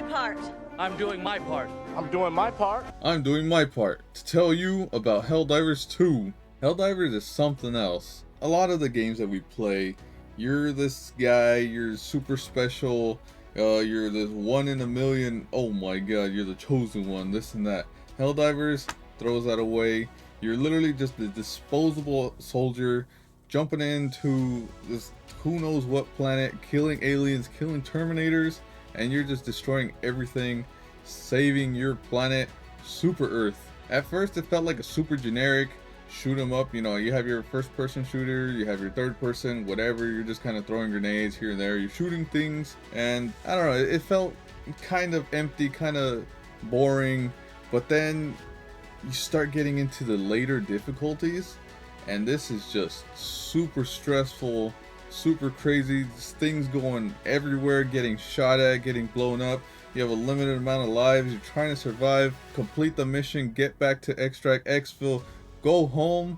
part. I'm doing my part. I'm doing my part. I'm doing my part to tell you about Helldivers 2. Helldivers is something else. A lot of the games that we play, you're this guy, you're super special, you're this one in a million, oh my god, you're the chosen one, this and that. Helldivers throws that away. You're literally just a disposable soldier jumping into this who knows what planet, killing aliens, killing Terminators, and you're just destroying everything, saving your planet, Super Earth. At first it felt like a super generic shoot 'em up, you know, you have your first person shooter, you have your third person, whatever, you're just kind of throwing grenades here and there, you're shooting things, and I don't know, it felt kind of empty, kind of boring. But then you start getting into the later difficulties, and this is just super stressful, super crazy, things going everywhere, getting shot at, getting blown up. You have a limited amount of lives, you're trying to survive, complete the mission, get back to extract exfil, go home,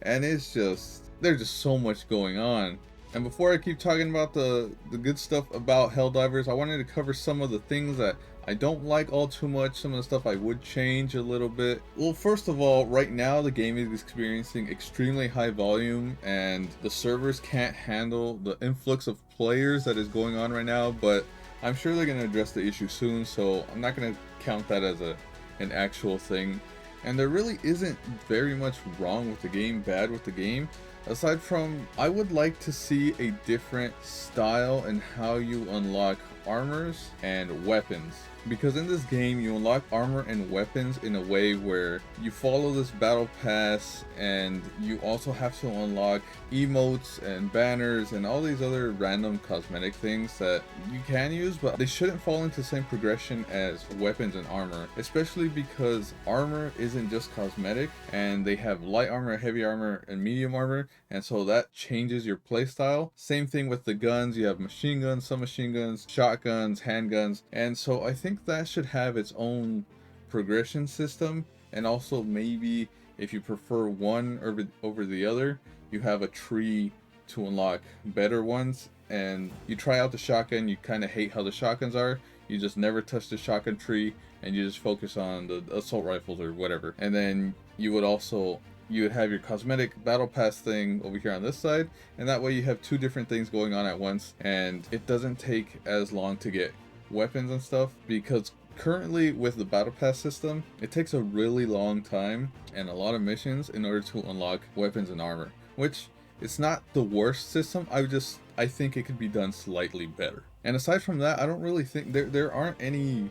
and it's just, there's just so much going on. And before I keep talking about the good stuff about Helldivers, I wanted to cover some of the things that I don't like all too much, some of the stuff I would change a little bit. Well, first of all, right now the game is experiencing extremely high volume and the servers can't handle the influx of players that is going on right now, but I'm sure they're going to address the issue soon, so I'm not going to count that as an actual thing. And there really isn't very much wrong with the game, bad with the game, aside from I would like to see a different style in how you unlock armors and weapons. Because in this game you unlock armor and weapons in a way where you follow this battle pass, and you also have to unlock emotes and banners and all these other random cosmetic things that you can use, but they shouldn't fall into the same progression as weapons and armor, especially because armor isn't just cosmetic, and they have light armor, heavy armor, and medium armor, and so that changes your playstyle. Same thing with the guns, you have machine guns, submachine guns, shotguns, handguns, and so I think that should have its own progression system. And also maybe if you prefer one over the other, you have a tree to unlock better ones, and you try out the shotgun, you kind of hate how the shotguns are, you just never touch the shotgun tree and you just focus on the assault rifles or whatever. And then you would have your cosmetic battle pass thing over here on this side, and that way you have two different things going on at once, and it doesn't take as long to get weapons and stuff, because currently with the battle pass system it takes a really long time and a lot of missions in order to unlock weapons and armor, which it's not the worst system. I think it could be done slightly better. And aside from that, I don't really think there aren't any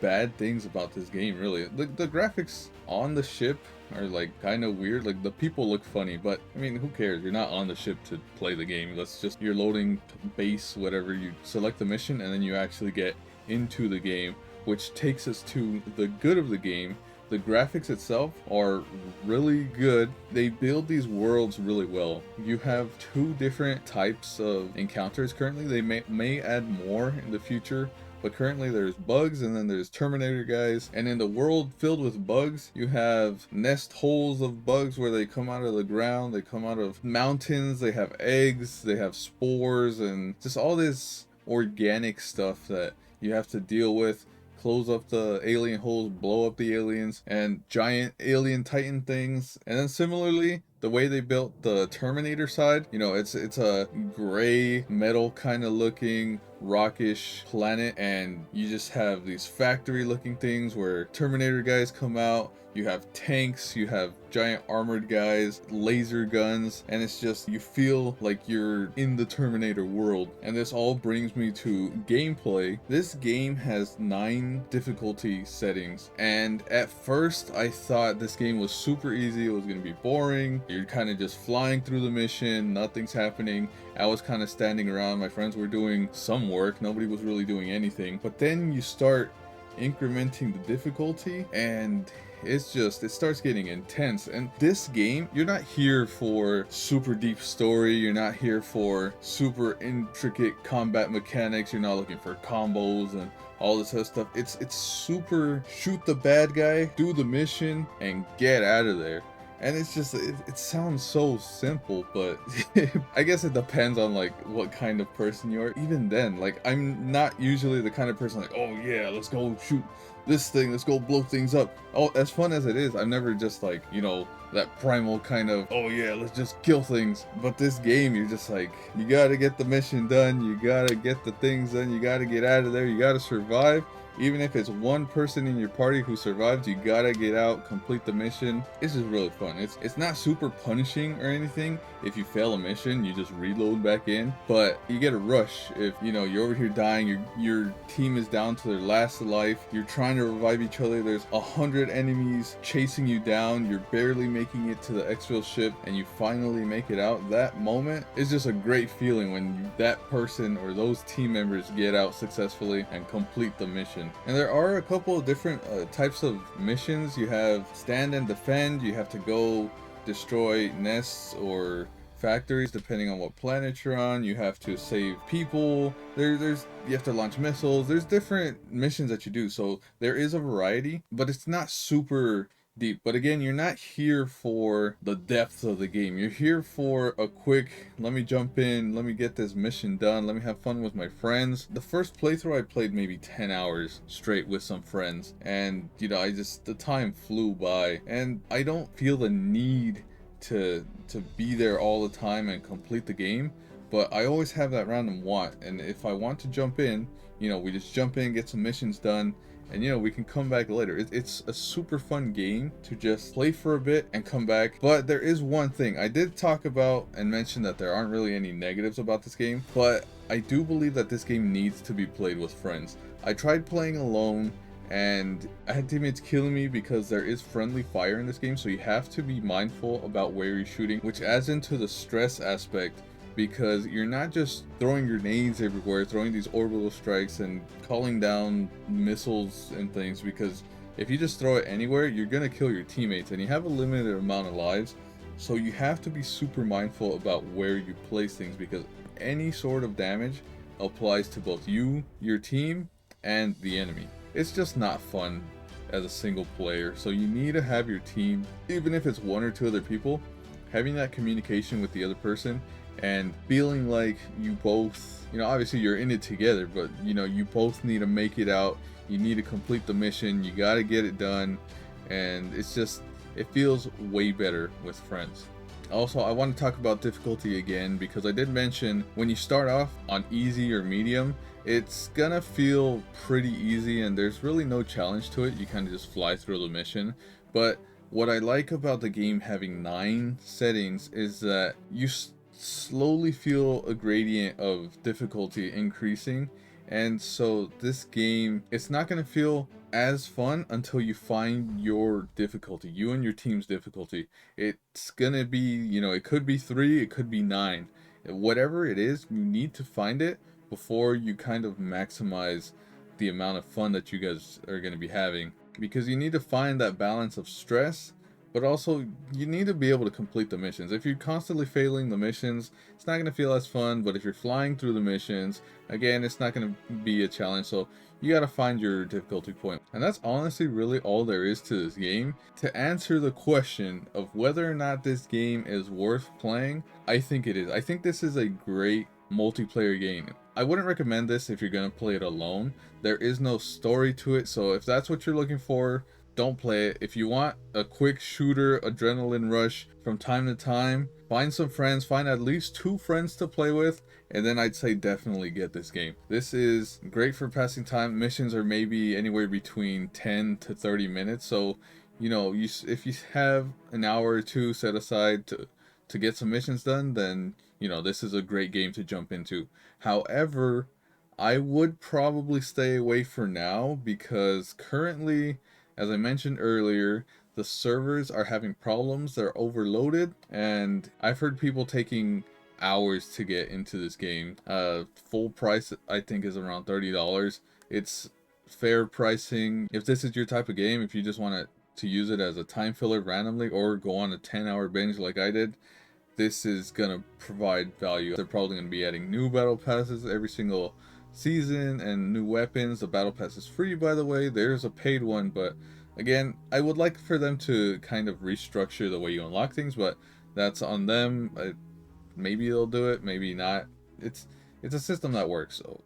bad things about this game really. The graphics on the ship are like kind of weird, like the people look funny, but I mean, who cares? You're not on the ship to play the game. You're loading base, whatever, you select the mission and then you actually get into the game, which takes us to the good of the game. The graphics itself are really good. They build these worlds really well. You have two different types of encounters currently. They may add more in the future, but currently there's bugs and then there's Terminator guys. And in the world filled with bugs, you have nest holes of bugs where they come out of the ground, they come out of mountains, they have eggs, they have spores, and just all this organic stuff that you have to deal with. Close up the alien holes, blow up the aliens, and giant alien titan things. And then similarly, the way they built the Terminator side, you know, it's a gray metal kind of looking rockish planet, and you just have these factory looking things where Terminator guys come out. You have tanks, you have giant armored guys, laser guns, and it's just, you feel like you're in the Terminator world. And this all brings me to gameplay. This game has 9 difficulty settings, and at first I thought this game was super easy, it was gonna be boring, you're kind of just flying through the mission, nothing's happening. I was kind of standing around, my friends were doing some work, nobody was really doing anything. But then you start incrementing the difficulty, and it starts getting intense. And this game, you're not here for super deep story, you're not here for super intricate combat mechanics, you're not looking for combos and all this other stuff. It's super shoot the bad guy, do the mission, and get out of there. And it's just it sounds so simple, but I guess it depends on like what kind of person you are. Even then, like I'm not usually the kind of person like, oh yeah, let's go shoot this thing, let's go blow things up. Oh, as fun as it is, I'm never just like, you know, that primal kind of, oh yeah, let's just kill things. But this game, you're just like, you gotta get the mission done, you gotta get the things done, you gotta get out of there, you gotta survive. Even if it's one person in your party who survived, you gotta get out, complete the mission. It's just really fun. It's not super punishing or anything. If you fail a mission, you just reload back in. But you get a rush if, you know, you're over here dying, your team is down to their last life, you're trying to revive each other, there's 100 enemies chasing you down, you're barely making it to the exfil ship, and you finally make it out. That moment is just a great feeling when that person or those team members get out successfully and complete the mission. And there are a couple of different types of missions. You have stand and defend. You have to go destroy nests or factories depending on what planet you're on. You have to save people. There's you have to launch missiles. There's different missions that you do. So there is a variety, but it's not super deep. But again, you're not here for the depth of the game. You're here for a quick, let me jump in, let me get this mission done, let me have fun with my friends. The first playthrough I played maybe 10 hours straight with some friends, and you know, the time flew by, and I don't feel the need to be there all the time and complete the game. But I always have that random want, and if I want to jump in, you know, we just jump in, get some missions done, and you know, we can come back later. It's a super fun game to just play for a bit and come back. But there is one thing I did talk about and mention, that there aren't really any negatives about this game, but I do believe that this game needs to be played with friends. I tried playing alone, and I had teammates killing me because there is friendly fire in this game, so you have to be mindful about where you're shooting, which adds into the stress aspect, because you're not just throwing grenades everywhere, throwing these orbital strikes and calling down missiles and things, because if you just throw it anywhere, you're gonna kill your teammates, and you have a limited amount of lives. So you have to be super mindful about where you place things, because any sort of damage applies to both you, your team, and the enemy. It's just not fun as a single player, so you need to have your team, even if it's one or two other people, having that communication with the other person and feeling like you both, you know, obviously you're in it together, but you know, you both need to make it out, you need to complete the mission, you got to get it done, and it's just, it feels way better with friends. Also, I want to talk about difficulty again, because I did mention when you start off on easy or medium, it's gonna feel pretty easy and there's really no challenge to it. You kind of just fly through the mission. But what I like about the game having 9 settings is that you slowly feel a gradient of difficulty increasing, and so this game, it's not going to feel as fun until you find your difficulty, you and your team's difficulty. It's going to be, you know, it could be 3, it could be 9. Whatever it is, you need to find it before you kind of maximize the amount of fun that you guys are going to be having, because you need to find that balance of stress, but also you need to be able to complete the missions. If you're constantly failing the missions, it's not going to feel as fun, but if you're flying through the missions, again, it's not going to be a challenge. So you got to find your difficulty point. And that's honestly really all there is to this game. To answer the question of whether or not this game is worth playing, I think it is. I think this is a great multiplayer game. I wouldn't recommend this if you're going to play it alone. There is no story to it, so if that's what you're looking for, don't play it. If you want a quick shooter adrenaline rush from time to time, find some friends, find at least 2 friends to play with, and then I'd say definitely get this game. This is great for passing time. Missions are maybe anywhere between 10 to 30 minutes, so you know, if you have an hour or 2 set aside to get some missions done, then you know, this is a great game to jump into. However, I would probably stay away for now, because currently, as I mentioned earlier, the servers are having problems. They're overloaded, and I've heard people taking hours to get into this game. Full price, I think, is around $30. It's fair pricing. If this is your type of game, if you just want to use it as a time filler randomly or go on a 10-hour binge like I did, this is gonna provide value. They're probably gonna be adding new battle passes every single season and new weapons. The battle pass is free, by the way. There's a paid one, but Again, I would like for them to kind of restructure the way you unlock things, but that's on them. Maybe they'll do it, maybe not. It's it's a system that works, so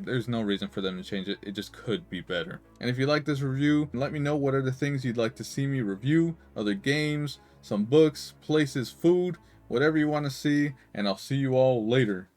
there's no reason for them to change it. It just could be better. And if you like this review, let me know what are the things you'd like to see me review, other games, some books, places, food, whatever you want to see, and I'll see you all later.